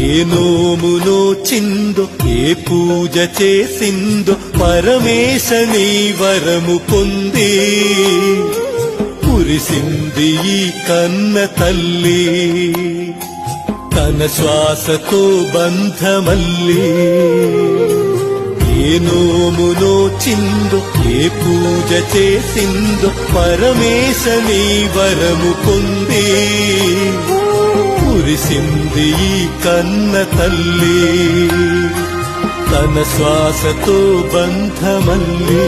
ఏ నోమునో చిందో ఏ పూజ చేసిందో పరమేశ నీ వరము పొంది కురిసింది ఈ కన్న తల్లి తన శ్వాసతో బంధమల్లి ఏ నోమునో చిందో ఏ పూజ చేసిందో పరమేశ నీ వరము పొంది కురిసింది ఈ కన్న తల్లి తన శ్వాసతో బంధమల్లి